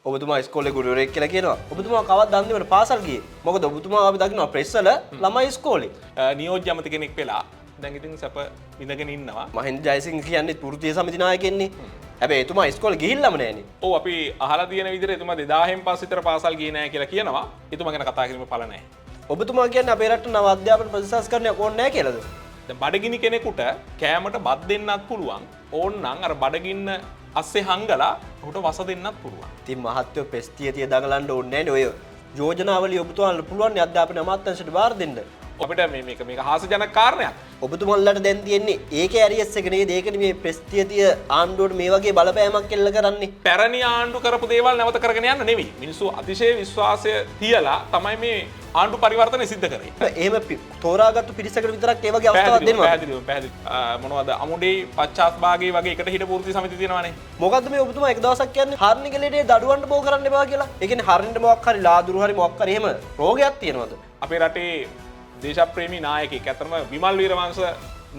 ඔබතුමා ඉස්කෝලේ ගුරුවරයෙක් කියලා කියනවා. ඔබතුමා කවදාවත් දන්නේ නැහැ පාසල් ගියේ. මොකද ඔබතුමා අපි දකින්නවා ප්‍රෙස් වල ළමයි ඉස්කෝලේ. නියෝජ්‍ය අමති කෙනෙක් වෙලා දැන් ඉතින් සැප විඳගෙන ඉන්නවා. මහින්ද ජයසිංහ කියන්නේ වෘත්තීය සමිති නායකයෙන්නේ. හැබැයි එතුමා ඉස්කෝලේ ගිහිල්ලාම නැහනේ. ඔව් අපි අහලා තියෙන විදිහට එතුමා 2000න් පස්සේ විතර පාසල් ගියේ නැහැ කියලා කියනවා. එතුමා ගැන කතා කිරීමේ ඵල නැහැ. ඔබතුමා කියන්නේ අපේ රට නව අධ්‍යාපන ප්‍රතිසංස්කරණයක් ඕනේ නැහැ කියලාද? දැන් බඩගිනි කෙනෙකුට කෑමට බත් දෙන්නත් පුළුවන්. ඕන්නම් අර බඩගින්න අස්සේ හංගලා ඔහුට වස දෙන්නත් පුළුවන්. ඉතින් මහත්වෝ ප්‍රෙස්තිය තිය දඟලන්න ඕනේ නැහැ නේ. ඔය යෝජනාවලිය ඔබතුමාලට පුළුවන් නේ අධ්‍යාපන අමාත්‍යාංශයට බාර දෙන්න. අපිට මේක හාස්‍යජනක කාරණයක්. ඔබතුමාලට දැන් තියෙන්නේ ඒකේ ඇරියස් එක නේද? ඒකනේ මේ ප්‍රෙස්තිය තිය ආණ්ඩුවට මේ වගේ බලපෑමක් එල්ල කරන්නේ. පැරණි ආණ්ඩු කරපු දේවල් නැවත කරගෙන යන්න නෙවෙයි. මිනිස්සු අතිශය විශ්වාසය තියලා තමයි මේ ආණ්ඩු පරිවර්තනය සිද්ධ කරේ. එහෙම තෝරාගත්තු පිරිසකට විතරක් ඒ වගේ අවස්ථාවක් දෙනවා. පැහැදිලිව මොනවද අමුඩේ පශ්චාත් භාගයේ වගේ එකට හිටපු වෘත්ති සමිති තියෙනවානේ. මොකද්ද මේ ඔබතුමා එක දවසක් කියන්නේ හාර්නි ගලේට දඩුවන්ට බෝ කරන්න එපා කියලා. ඒ කියන්නේ හරින්ට මොකක් හරි ලාදුරු හරි මොකක් හරි එහෙම රෝගයක් තියෙනවද? අපේ රටේ දේශප්‍රේමී නායකයෙක් අතරම විමල් වීරවංශ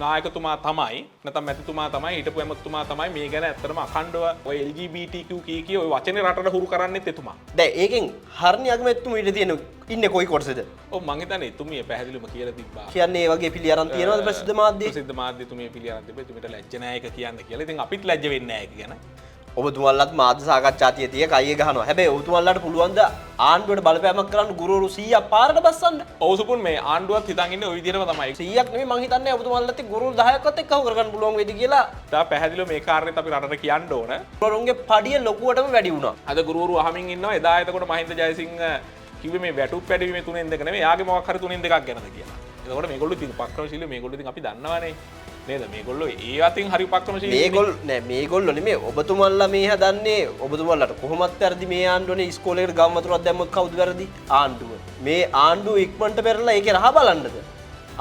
නායකතුමා තමයි නැත්නම් මැතිතුමා තමයි හිටපු ඇමතිතුමා තමයි මේ ගැන ඇත්තටම අඛණ්ඩව ඔය LGBTQ කී ඔය වචනේ රටට හුරු කරන්නෙත් එතුමා. දැන් ඒකෙන් හරිනි අගමැතිතුමා ඊට තියෙන ඉන්නේ කොයි කොටසද? ඔව් මං හිතන්නේ එතුමිය පැහැදිලිවම කියලා තිබ්බා. කියන්නේ ඒ වගේ පිළි අරන් තියෙනවද ප්‍රසිද්ධ මාධ්‍ය? ප්‍රසිද්ධ මාධ්‍ය එතුමිය පිළි අරන් තිබ්බා. එතුමියට ලැජ්ජ නැහැ ඒක කියන්න කියලා. ඉතින් අපිත් ලැජ්ජ වෙන්නේ නැහැ ඒක ගැන. ඔබතුමාලත් මාධ්‍ය සාකච්ඡා තිය කයිය ගහනවා. හැබැයි ඔබතුමාලට පුළුවන් ද ආණ්ඩුවට බලපෑමක් කරන්න ගුරුවරු 100ක් පාරට බස්සන්න? ඔව් සුපුන් මේ ආණ්ඩුවත් හිතන් ඉන්නේ ওই විදිහටම තමයි. 100ක් නෙමෙයි මං හිතන්නේ ඔබතුමාලට ගුරුවරු 10ක්වත් එක්ක අහු කරගන්න පුළුවන් වෙයිද කියලා. තා පැහැදිලිව මේ කාරණේත් අපි රටට කියන්න ඕන. ගුරුවරුන්ගේ පඩිය ලොකුවටම වැඩි වුණා. අද ගුරුවරු අහමින් ඉන්නවා එදා එතකොට මහින්ද ජයසිංහ කිව්වේ මේ වැටුප් වැඩිවීමේ 3න් 2 නෙමෙයි යාගේ මොකක් හරි 3න් 2ක් ගැනද කියලා. එතකොට මේගොල්ලෝ ඉතින් උපක්‍රමශීලී මේගොල්ලෝ ඉතින් අපි දන්නවනේ. නේද මේගොල්ලෝ ඒ අතින් හරි උපක්‍රමශීලී මේගොල්ලෝ නෙමෙයි ඔබතුමාලා මේ හදන්නේ ඔබතුමාලාට කොහොමත් වැරදි මේ ආණ්ඩුවනේ ඉස්කෝලේකට ගම් වතුරක් දැම්මොත් කවුද වැරදි ආණ්ඩුව මේ ආණ්ඩුව ඉක්මනට පෙරලා ඒකේ රහ බලන්නද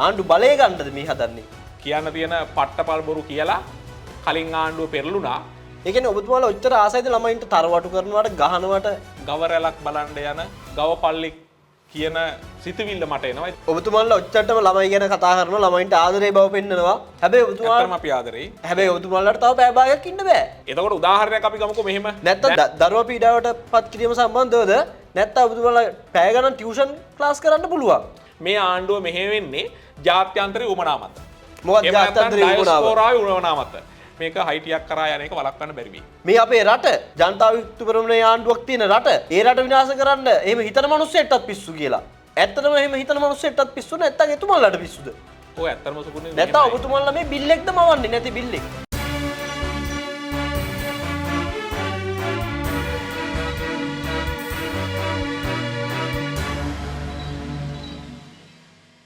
ආණ්ඩු බලය ගන්නද මේ හදන්නේ කියන්න තියෙන පට්ටපල් බොරු කියලා කලින් ආණ්ඩුව පෙරළුණා ඒ කියන්නේ ඔබතුමාලා ඔච්චර ආසයිද ළමයින්ට තරවටු කරනවට ගහනවට ගව රැලක් බලන්න යන ගව පල්ලි කියන සිතුවිල්ල මට එනවා. ඔබතුමාලා ඔච්චරටම ළමයි ගැන කතා කරනවා ළමයින්ට ආදරේ බව පෙන්නනවා. හැබැයි ඔබතුමාලා අපි ආදරේ. හැබැයි ඔබතුමාලාට තව පැය භාගයක් ඉන්න බෑ. එතකොට උදාහරණයක් අපි ගමුකෝ මෙහෙම. නැත්තම් දරුවා පීඩාවට පත් කිරීම සම්බන්ධවද නැත්තම් ඔබතුමාලා පැය ගණන් ටියුෂන් ක්ලාස් කරන්න පුළුවන්. මේ ආණ්ඩුව මෙහෙ වෙන්නේ ජාත්‍යන්තරේ උමනා මත. මොකක්ද ජාත්‍යන්තරේ උමනා මත? මේක හයිටියක් කරා යන එක වළක්වන්න බැරි වෙයි. මේ අපේ රට ජනතා විමුක්ති පෙරමුණේ ආණ්ඩුවක් තියෙන රට. ඒ රට විනාශ කරන්න එහෙම හිතන මිනිස්සෙට්ටත් පිස්සු කියලා. ඇත්තටම එහෙම හිතන මිනිස්සෙට්ටත් පිස්සු නැත්තම් එතුමාලාට පිස්සුද? ඔය ඇත්තටම සුකුනේ නැත්තම් ඔබතුමාලා මේ බිල් එකද මවන්නේ නැති බිල් එක.